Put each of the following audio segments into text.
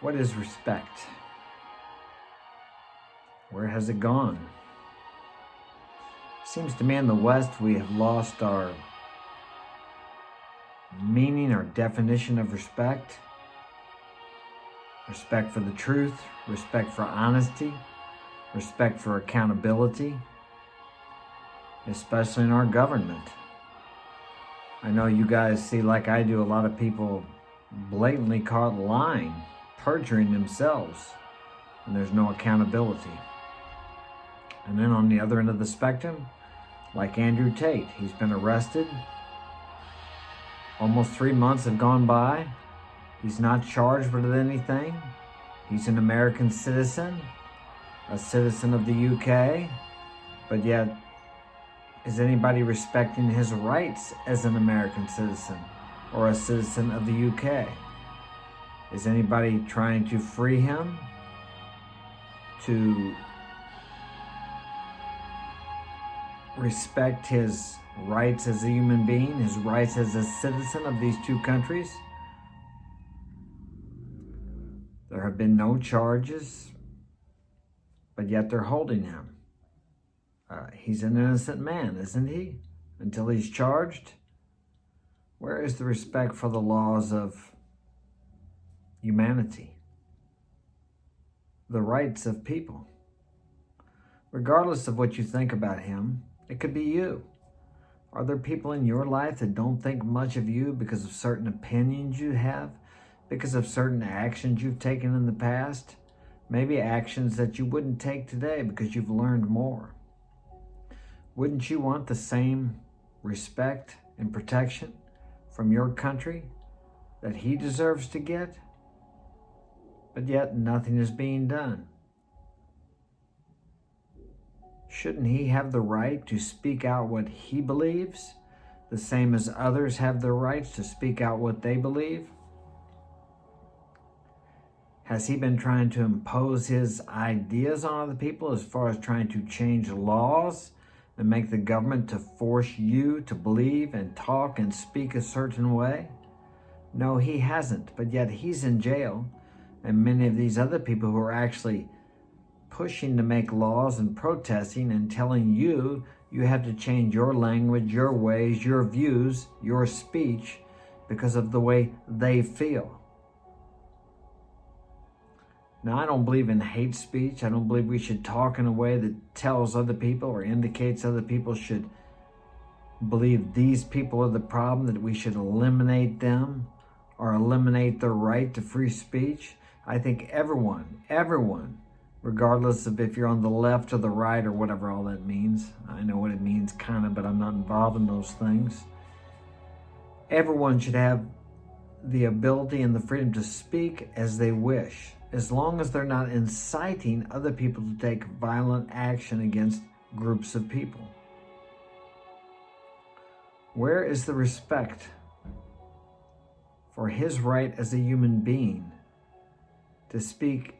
What is respect? Where has it gone? Seems to me in the West we have lost our meaning, our definition of respect. Respect for the truth, respect for honesty, respect for accountability, especially in our government. I know you guys see, like I do, a lot of people blatantly caught lying, perjuring themselves, and there's no accountability. And then on the other end of the spectrum, like Andrew Tate, he's been arrested. Almost 3 months have gone by. He's not charged with anything. He's an American citizen, a citizen of the UK, but yet, is anybody respecting his rights as an American citizen or a citizen of the UK? Is anybody trying to free him, to respect his rights as a human being, his rights as a citizen of these two countries? There have been no charges, but yet they're holding him. He's an innocent man, isn't he? Until he's charged. Where is the respect for the laws of humanity? The rights of people. Regardless of what you think about him, it could be you. Are there people in your life that don't think much of you because of certain opinions you have? Because of certain actions you've taken in the past? Maybe actions that you wouldn't take today because you've learned more. Wouldn't you want the same respect and protection from your country that he deserves to get? But yet nothing is being done. Shouldn't he have the right to speak out what he believes, the same as others have the rights to speak out what they believe? Has he been trying to impose his ideas on other people as far as trying to change laws and make the government to force you to believe and talk and speak a certain way? No, he hasn't, but yet he's in jail, and many of these other people who are actually pushing to make laws and protesting and telling you you have to change your language, your ways, your views, your speech because of the way they feel. Now, I don't believe in hate speech. I don't believe we should talk in a way that tells other people or indicates other people should believe these people are the problem, that we should eliminate them or eliminate their right to free speech. I think everyone, regardless of if you're on the left or the right or whatever all that means. I know what it means kind of, but I'm not involved in those things. Everyone should have the ability and the freedom to speak as they wish, as long as they're not inciting other people to take violent action against groups of people. Where is the respect for his right as a human being to speak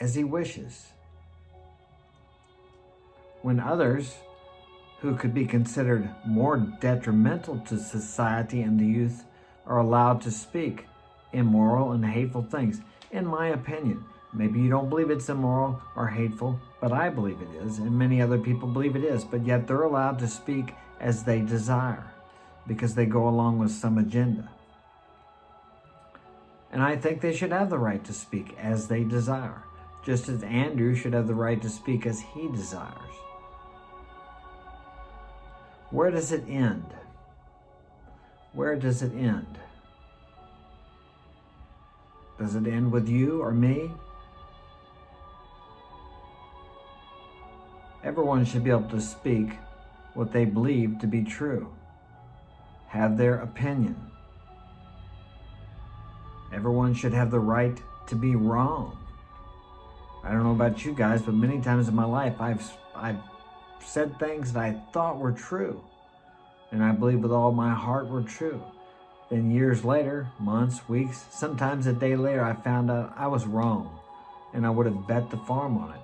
as he wishes, when others who could be considered more detrimental to society and the youth are allowed to speak immoral and hateful things? In my opinion, maybe you don't believe it's immoral or hateful, but I believe it is, and many other people believe it is, but yet they're allowed to speak as they desire because they go along with some agenda. And I think they should have the right to speak as they desire, just as Andrew should have the right to speak as he desires. Where does it end? Where does it end? Does it end with you or me? Everyone should be able to speak what they believe to be true, have their opinion. Everyone should have the right to be wrong. I don't know about you guys, but many times in my life I've said things that I thought were true, and I believe with all my heart were true. Then years later, months, weeks, sometimes a day later, I found out I was wrong, and I would have bet the farm on it.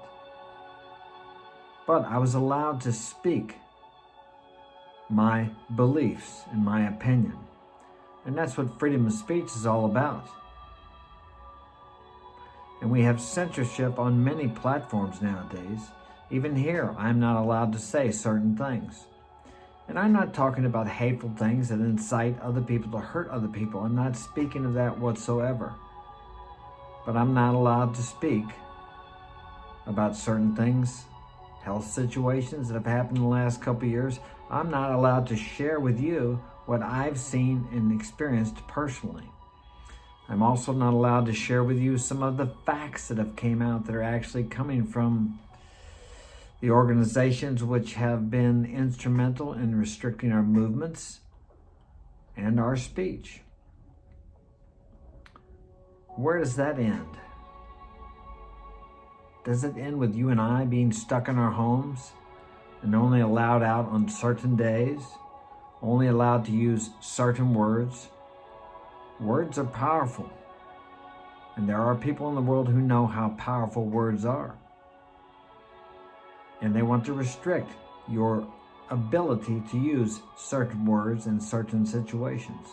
But I was allowed to speak my beliefs and my opinion. And that's what freedom of speech is all about. And we have censorship on many platforms nowadays. Even here, I'm not allowed to say certain things. And I'm not talking about hateful things that incite other people to hurt other people. I'm not speaking of that whatsoever. But I'm not allowed to speak about certain things, health situations that have happened in the last couple of years. I'm not allowed to share with you what I've seen and experienced personally. I'm also not allowed to share with you some of the facts that have came out that are actually coming from the organizations which have been instrumental in restricting our movements and our speech. Where does that end? Does it end with you and I being stuck in our homes and only allowed out on certain days, only allowed to use certain words? Words are powerful, and there are people in the world who know how powerful words are. And they want to restrict your ability to use certain words in certain situations.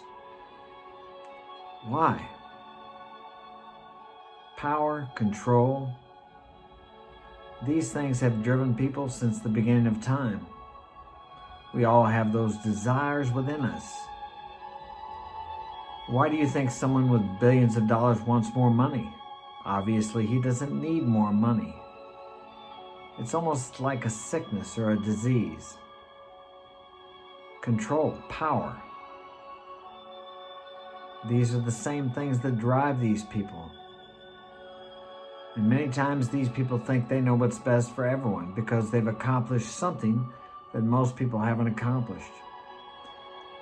Why? Power, control. These things have driven people since the beginning of time. We all have those desires within us. Why do you think someone with billions of dollars wants more money? Obviously, he doesn't need more money. It's almost like a sickness or a disease. Control, power. These are the same things that drive these people. And many times these people think they know what's best for everyone because they've accomplished something that most people haven't accomplished.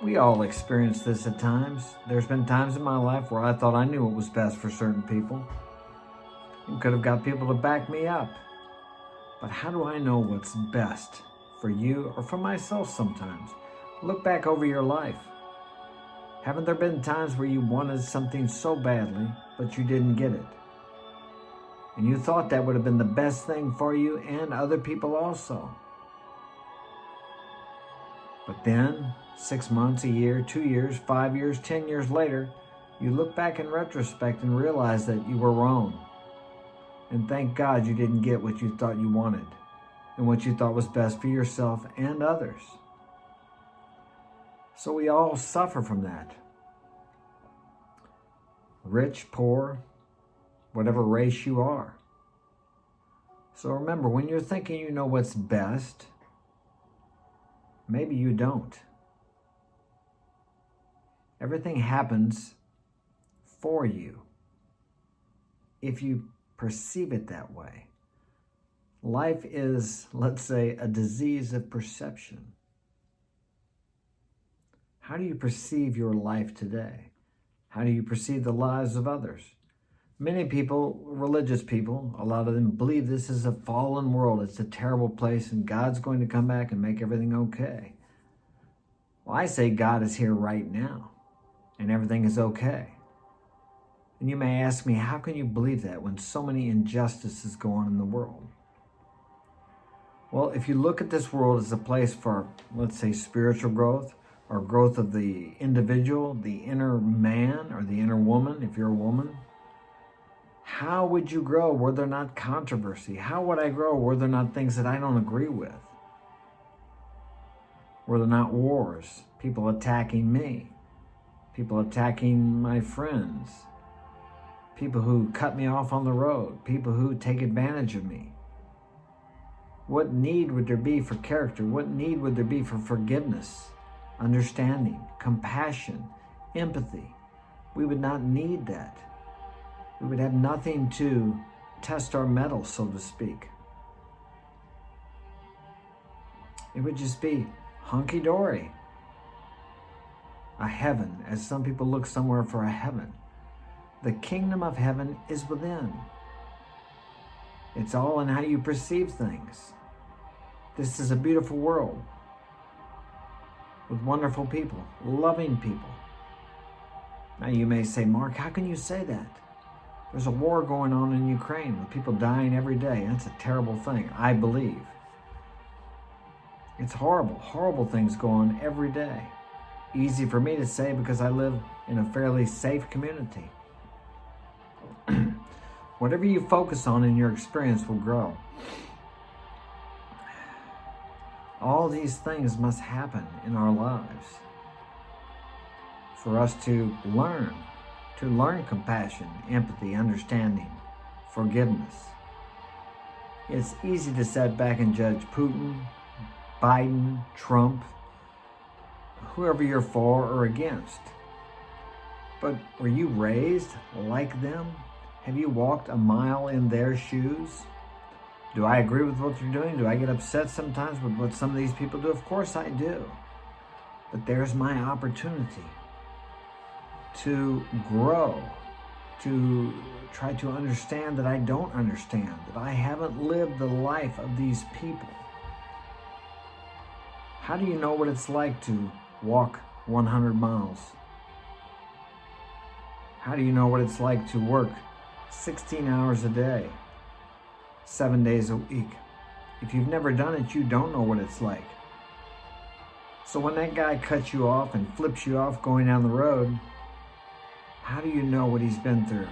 We all experience this at times. There's been times in my life where I thought I knew what was best for certain people and could have got people to back me up. But how do I know what's best for you or for myself sometimes? Look back over your life. Haven't there been times where you wanted something so badly, but you didn't get it? And you thought that would have been the best thing for you and other people also. But then, 6 months, a year, 2 years, 5 years, 10 years later, you look back in retrospect and realize that you were wrong. And thank God you didn't get what you thought you wanted and what you thought was best for yourself and others. So we all suffer from that. Rich, poor, whatever race you are. So remember, when you're thinking you know what's best, maybe you don't. Everything happens for you if you perceive it that way. Life is, let's say, a disease of perception. How do you perceive your life today? How do you perceive the lives of others? Many people, religious people, a lot of them believe this is a fallen world. It's a terrible place and God's going to come back and make everything okay. Well, I say God is here right now and everything is okay. And you may ask me, how can you believe that when so many injustices go on in the world? Well, if you look at this world as a place for, let's say, spiritual growth or growth of the individual, the inner man or the inner woman, if you're a woman, how would you grow were there not controversy? How would I grow were there not things that I don't agree with? Were there not wars, people attacking me, people attacking my friends, people who cut me off on the road, people who take advantage of me? What need would there be for character? What need would there be for forgiveness, understanding, compassion, empathy? We would not need that. We would have nothing to test our mettle, so to speak. It would just be hunky-dory. A heaven, as some people look somewhere for a heaven. The kingdom of heaven is within. It's all in how you perceive things. This is a beautiful world with wonderful people, loving people. Now you may say, Mark, how can you say that? There's a war going on in Ukraine with people dying every day. That's a terrible thing, I believe. It's horrible, horrible things go on every day. Easy for me to say because I live in a fairly safe community. Whatever you focus on in your experience will grow. All these things must happen in our lives for us to learn compassion, empathy, understanding, forgiveness. It's easy to sit back and judge Putin, Biden, Trump, whoever you're for or against. But were you raised like them? Have you walked a mile in their shoes? Do I agree with what they're doing? Do I get upset sometimes with what some of these people do? Of course I do. But there's my opportunity to grow, to try to understand that I don't understand, that I haven't lived the life of these people. How do you know what it's like to walk 100 miles? How do you know what it's like to work 16 hours a day, 7 days a week? If you've never done it, you don't know what it's like. So when that guy cuts you off and flips you off going down the road, how do you know what he's been through?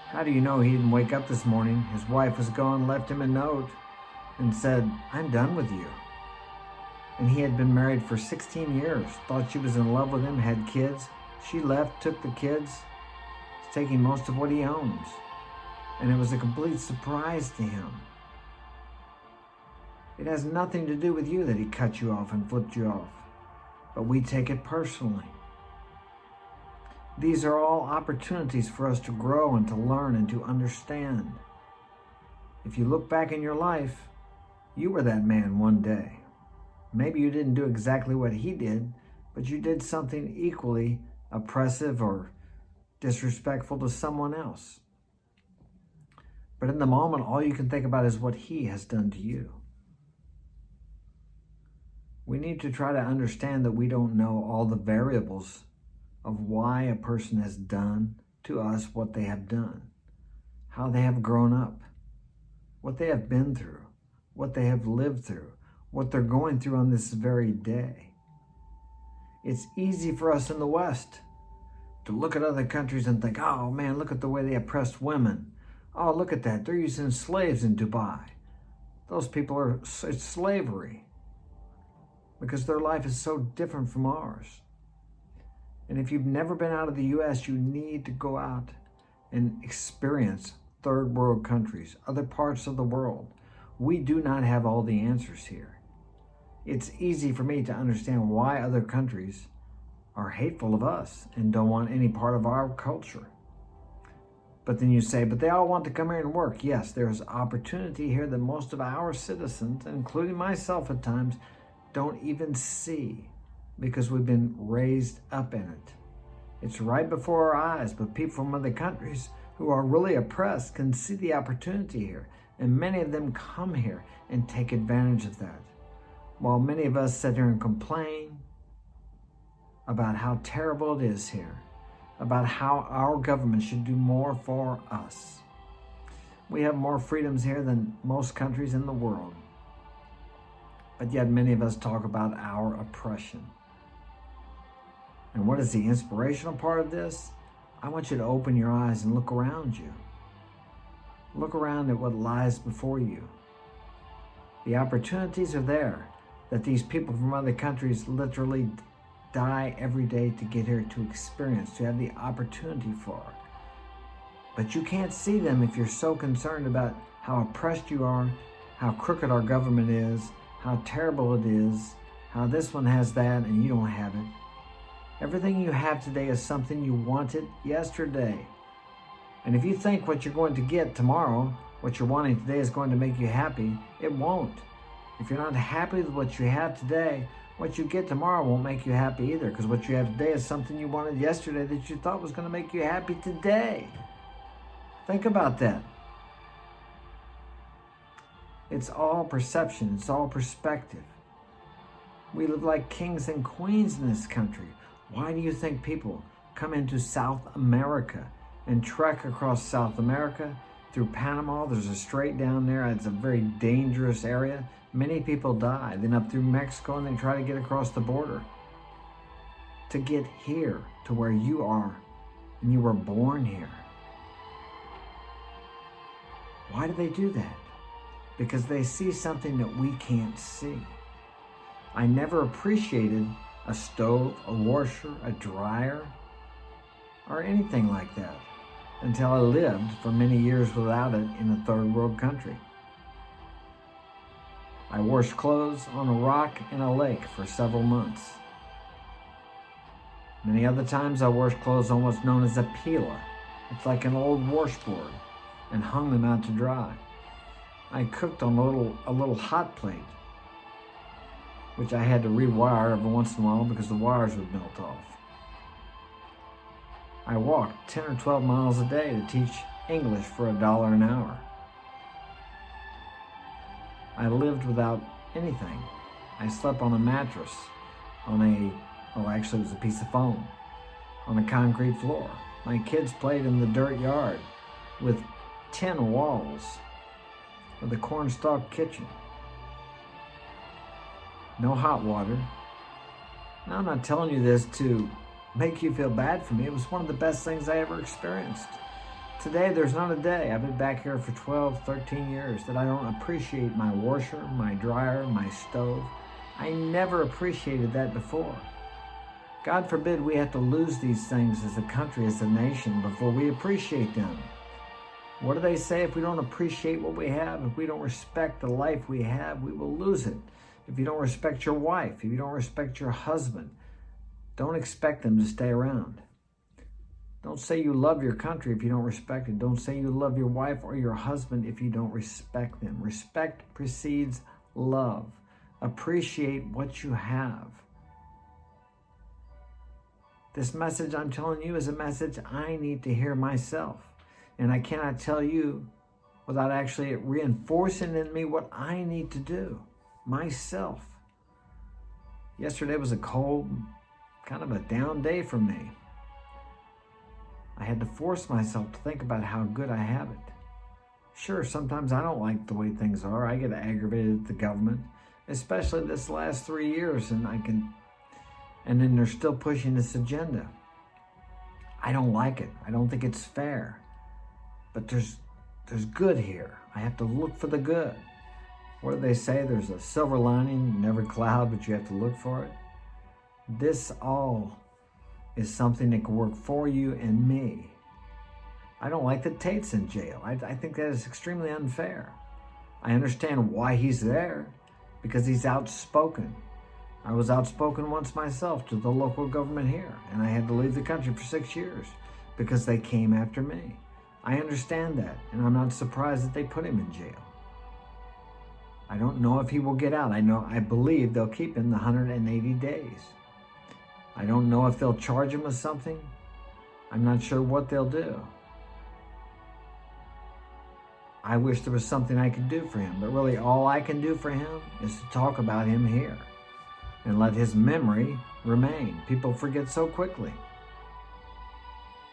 How do you know he didn't wake up this morning, his wife was gone, left him a note and said, "I'm done with you"? And he had been married for 16 years, thought she was in love with him, had kids. She left, took the kids, is taking most of what he owns. And it was a complete surprise to him. It has nothing to do with you that he cut you off and flipped you off. But we take it personally. These are all opportunities for us to grow and to learn and to understand. If you look back in your life, you were that man one day. Maybe you didn't do exactly what he did, but you did something equally oppressive or disrespectful to someone else. But in the moment, all you can think about is what he has done to you. We need to try to understand that we don't know all the variables of why a person has done to us what they have done, how they have grown up, what they have been through, what they have lived through, what they're going through on this very day. It's easy for us in the West to look at other countries and think, "Oh man, look at the way they oppressed women. Oh, look at that. They're using slaves in Dubai. Those people it's slavery." Because their life is so different from ours. And if you've never been out of the U.S., you need to go out and experience third world countries, other parts of the world. We do not have all the answers here. It's easy for me to understand why other countries are hateful of us and don't want any part of our culture. But then you say, but they all want to come here and work. Yes, there's opportunity here that most of our citizens, including myself at times, don't even see because we've been raised up in it. It's right before our eyes, but people from other countries who are really oppressed can see the opportunity here. And many of them come here and take advantage of that. While many of us sit here and complain about how terrible it is here, about how our government should do more for us. We have more freedoms here than most countries in the world. But yet many of us talk about our oppression. And what is the inspirational part of this? I want you to open your eyes and look around you. Look around at what lies before you. The opportunities are there that these people from other countries literally die every day to get here to experience, to have the opportunity for. But you can't see them if you're so concerned about how oppressed you are, how crooked our government is, how terrible it is, how this one has that and you don't have it. Everything you have today is something you wanted yesterday. And if you think what you're going to get tomorrow, what you're wanting today is going to make you happy, it won't. If you're not happy with what you have today, what you get tomorrow won't make you happy either, because what you have today is something you wanted yesterday that you thought was going to make you happy today. Think about that. It's all perception. It's all perspective. We live like kings and queens in this country. Why do you think people come into South America and trek across South America through Panama? There's a strait down there. It's a very dangerous area. Many people die. Then up through Mexico and they try to get across the border to get here to where you are and you were born here. Why do they do that? Because they see something that we can't see. I never appreciated a stove, a washer, a dryer, or anything like that until I lived for many years without it in a third world country. I washed clothes on a rock in a lake for several months. Many other times I washed clothes on what's known as a peeler. It's like an old washboard, and hung them out to dry. I cooked on a little hot plate, which I had to rewire every once in a while because the wires would melt off. I walked 10 or 12 miles a day to teach English for $1 an hour. I lived without anything. I slept on a mattress, actually it was a piece of foam, on a concrete floor. My kids played in the dirt yard with tin walls, with a cornstalk kitchen. No hot water. Now, I'm not telling you this to make you feel bad for me. It was one of the best things I ever experienced. Today, there's not a day, I've been back here for 12, 13 years, that I don't appreciate my washer, my dryer, my stove. I never appreciated that before. God forbid we have to lose these things as a country, as a nation, before we appreciate them. What do they say? If we don't appreciate what we have, if we don't respect the life we have, we will lose it. If you don't respect your wife, if you don't respect your husband, don't expect them to stay around. Don't say you love your country if you don't respect it. Don't say you love your wife or your husband if you don't respect them. Respect precedes love. Appreciate what you have. This message I'm telling you is a message I need to hear myself. And I cannot tell you without actually reinforcing in me what I need to do myself. Yesterday was a cold, kind of a down day for me. I had to force myself to think about how good I have it. Sure, sometimes I don't like the way things are. I get aggravated at the government, especially this last 3 years, and then they're still pushing this agenda. I don't like it. I don't think it's fair. But there's good here. I have to look for the good. What do they say? There's a silver lining in every cloud, but you have to look for it. This all is something that can work for you and me. I don't like that Tate's in jail. I think that is extremely unfair. I understand why he's there, because he's outspoken. I was outspoken once myself to the local government here, and I had to leave the country for 6 years because they came after me. I understand that, and I'm not surprised that they put him in jail. I don't know if he will get out. I believe they'll keep him the 180 days. I don't know if they'll charge him with something. I'm not sure what they'll do. I wish there was something I could do for him, but really all I can do for him is to talk about him here and let his memory remain. People forget so quickly.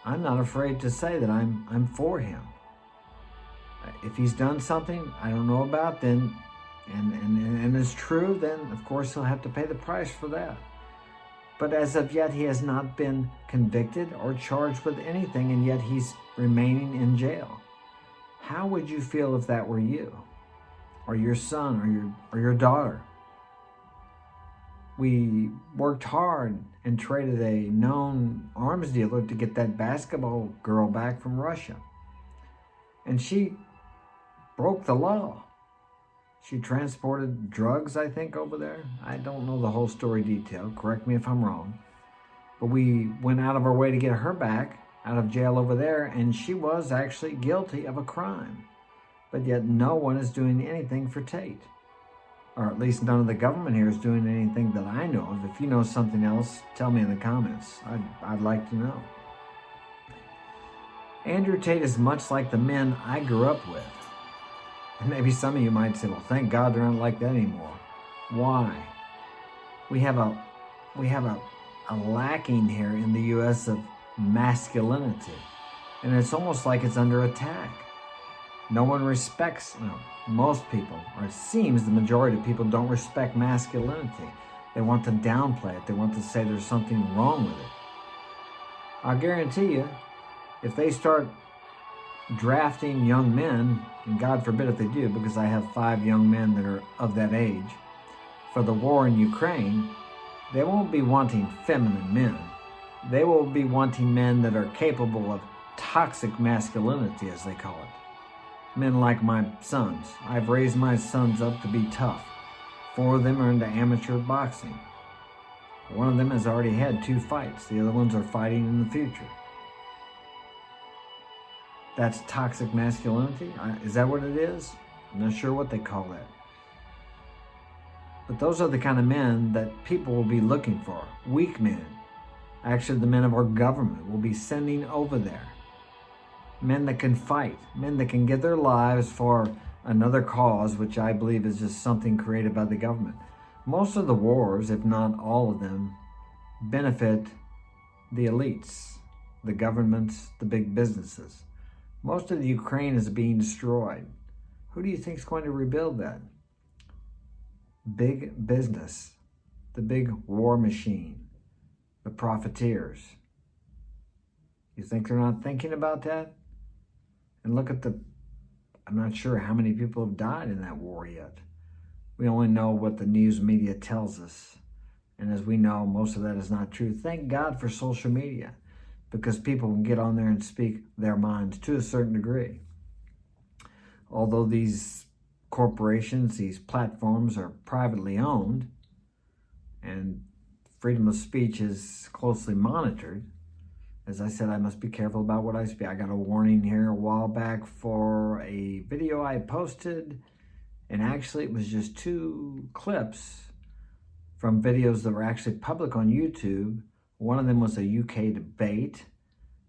I'm not afraid to say that I'm for him. If he's done something I don't know about, then and it's true, then of course he'll have to pay the price for that. But as of yet, he has not been convicted or charged with anything, and yet he's remaining in jail. How would you feel if that were you, or your son, or your daughter? We worked hard and traded a known arms dealer to get that basketball girl back from Russia. And she broke the law. She transported drugs, I think, over there. I don't know the whole story detail. Correct me if I'm wrong. But we went out of our way to get her back out of jail over there, and she was actually guilty of a crime. But yet no one is doing anything for Tate. Or at least none of the government here is doing anything that I know of. If you know something else, tell me in the comments. I'd like to know. Andrew Tate is much like the men I grew up with. And maybe some of you might say, well, thank God they're not like that anymore. Why? We have a lacking here in the U.S. of masculinity. And it's almost like it's under attack. No one respects, most people, or it seems the majority of people don't respect masculinity. They want to downplay it. They want to say there's something wrong with it. I guarantee you, if they start drafting young men, and God forbid if they do, because I have 5 young men that are of that age, for the war in Ukraine, they won't be wanting feminine men. They will be wanting men that are capable of toxic masculinity, as they call it. Men like my sons. I've raised my sons up to be tough. 4 of them are into amateur boxing. One of them has already had 2 fights. The other ones are fighting in the future. That's toxic masculinity? Is that what it is? I'm not sure what they call that. But those are the kind of men that people will be looking for. Weak men. Actually, the men of our government will be sending over there. Men that can fight. Men that can give their lives for another cause, which I believe is just something created by the government. Most of the wars, if not all of them, benefit the elites, the governments, the big businesses. Most of the Ukraine is being destroyed. Who do you think is going to rebuild that? Big business, the big war machine, the profiteers. You think they're not thinking about that? And look at I'm not sure how many people have died in that war yet. We only know what the news media tells us. And as we know, most of that is not true. Thank God for social media, because people can get on there and speak their minds to a certain degree. Although these corporations, these platforms are privately owned, and freedom of speech is closely monitored, as I said, I must be careful about what I speak. I got a warning here a while back for a video I posted, and actually it was just 2 clips from videos that were actually public on YouTube. One of them was a UK debate,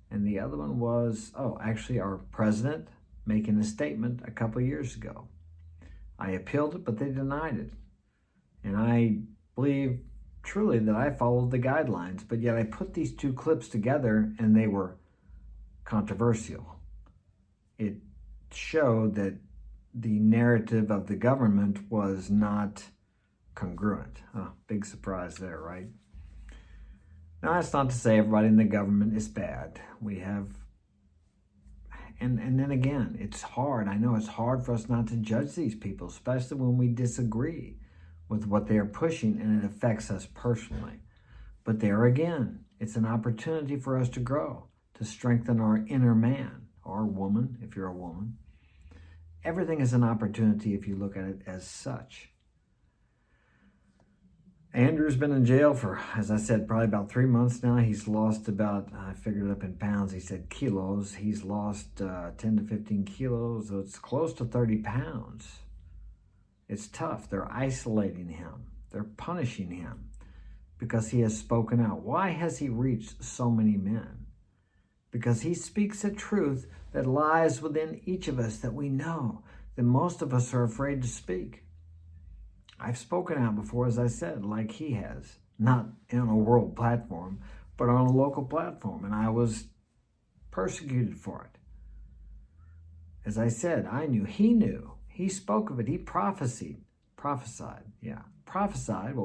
and the other one was, actually our president making a statement a couple years ago. I appealed it, but they denied it. And I believe truly that I followed the guidelines, but yet I put these 2 clips together and they were controversial. It showed that the narrative of the government was not congruent. Big surprise there, right? Now, that's not to say everybody in the government is bad. We have, and then again, it's hard. I know it's hard for us not to judge these people, especially when we disagree with what they are pushing and it affects us personally. But there again, it's an opportunity for us to grow, to strengthen our inner man or woman, if you're a woman. Everything is an opportunity if you look at it as such. Andrew's been in jail for, as I said, probably about 3 months now. He's lost about, I figured it up in pounds, he said kilos. He's lost 10 to 15 kilos, so it's close to 30 pounds. It's tough. They're isolating him. They're punishing him because he has spoken out. Why has he reached so many men? Because he speaks a truth that lies within each of us that we know that most of us are afraid to speak. I've spoken out before, as I said, like he has, not on a world platform, but on a local platform, and I was persecuted for it. As I said, I knew, he knew, he spoke of it, he prophesied what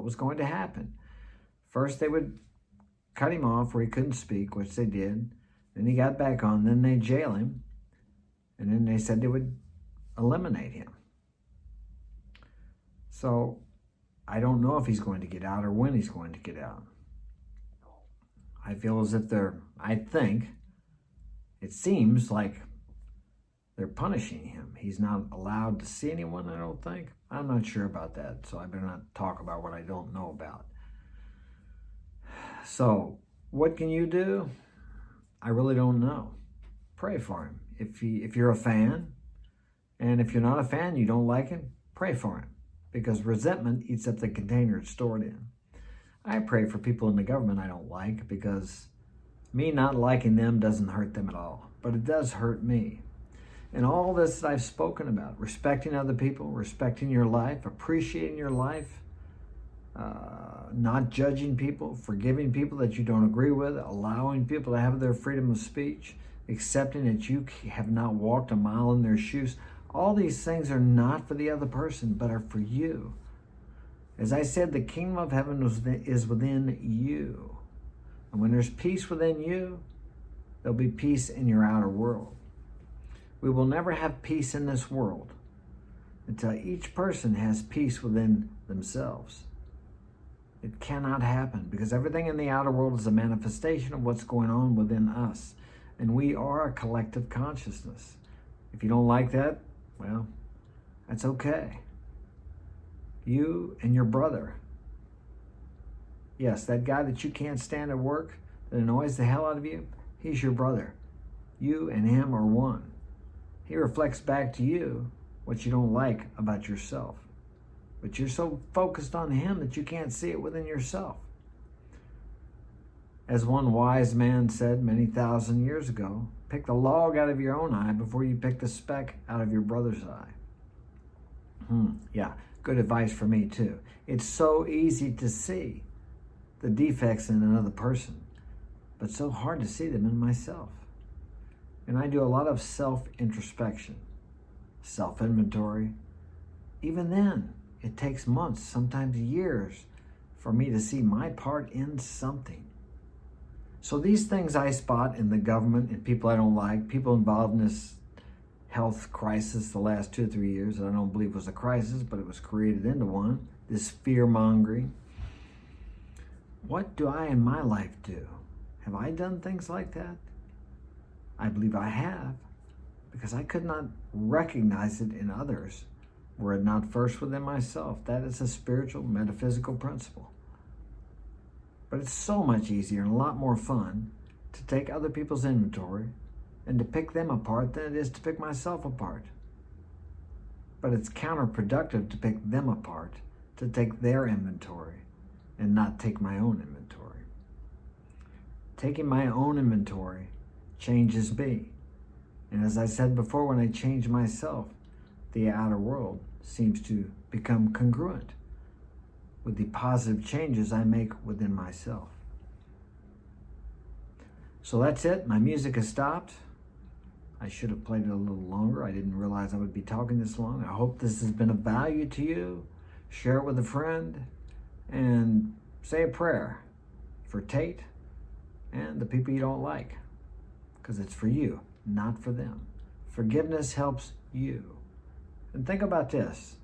was going to happen. First, they would cut him off where he couldn't speak, which they did. Then he got back on, then they jail him, and then they said they would eliminate him. So I don't know if he's going to get out or when he's going to get out. I feel as if it seems like they're punishing him. He's not allowed to see anyone, I don't think. I'm not sure about that, so I better not talk about what I don't know about. So what can you do? I really don't know. Pray for him. If you're a fan, and if you're not a fan, you don't like him, pray for him. Because resentment eats up the container it's stored in. I pray for people in the government I don't like, because me not liking them doesn't hurt them at all. But it does hurt me. And all this that I've spoken about, respecting other people, respecting your life, appreciating your life, not judging people, forgiving people that you don't agree with, allowing people to have their freedom of speech, accepting that you have not walked a mile in their shoes. All these things are not for the other person, but are for you. As I said, the kingdom of heaven is within you. And when there's peace within you, there'll be peace in your outer world. We will never have peace in this world until each person has peace within themselves. It cannot happen because everything in the outer world is a manifestation of what's going on within us. And we are a collective consciousness. If you don't like that, well, that's okay. You and your brother. Yes, that guy that you can't stand at work, that annoys the hell out of you, he's your brother. You and him are one. He reflects back to you what you don't like about yourself. But you're so focused on him that you can't see it within yourself. As one wise man said many thousand years ago, pick the log out of your own eye before you pick the speck out of your brother's eye. Yeah, good advice for me too. It's so easy to see the defects in another person, but so hard to see them in myself. And I do a lot of self-introspection, self-inventory. Even then, it takes months, sometimes years, for me to see my part in something. So these things I spot in the government and people I don't like, people involved in this health crisis the last 2 or 3 years that I don't believe was a crisis, but it was created into one, this fear-mongering. What do I in my life do? Have I done things like that? I believe I have, because I could not recognize it in others were it not first within myself. That is a spiritual, metaphysical principle. But it's so much easier and a lot more fun to take other people's inventory and to pick them apart than it is to pick myself apart. But it's counterproductive to pick them apart, to take their inventory and not take my own inventory. Taking my own inventory changes me. And as I said before, when I change myself, the outer world seems to become congruent with the positive changes I make within myself. So that's it. My music has stopped. I should have played it a little longer. I didn't realize I would be talking this long. I hope this has been of value to you. Share it with a friend and say a prayer for Tate and the people you don't like, because it's for you, not for them. Forgiveness helps you. And think about this.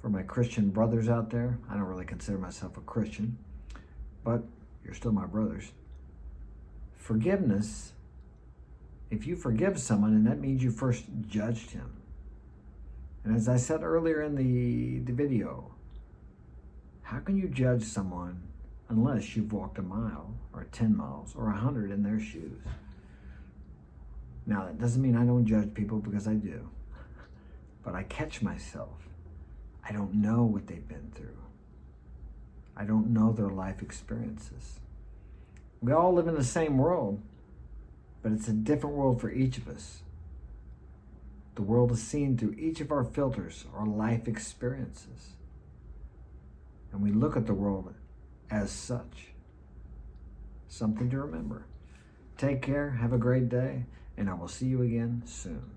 For my Christian brothers out there, I don't really consider myself a Christian, but you're still my brothers. Forgiveness, if you forgive someone, and that means you first judged him. And as I said earlier in the video, how can you judge someone unless you've walked a mile or 10 miles or 100 in their shoes? Now, that doesn't mean I don't judge people, because I do. But I catch myself. I don't know what they've been through. I don't know their life experiences. We all live in the same world, but it's a different world for each of us. The world is seen through each of our filters, our life experiences. And we look at the world as such. Something to remember. Take care, have a great day, and I will see you again soon.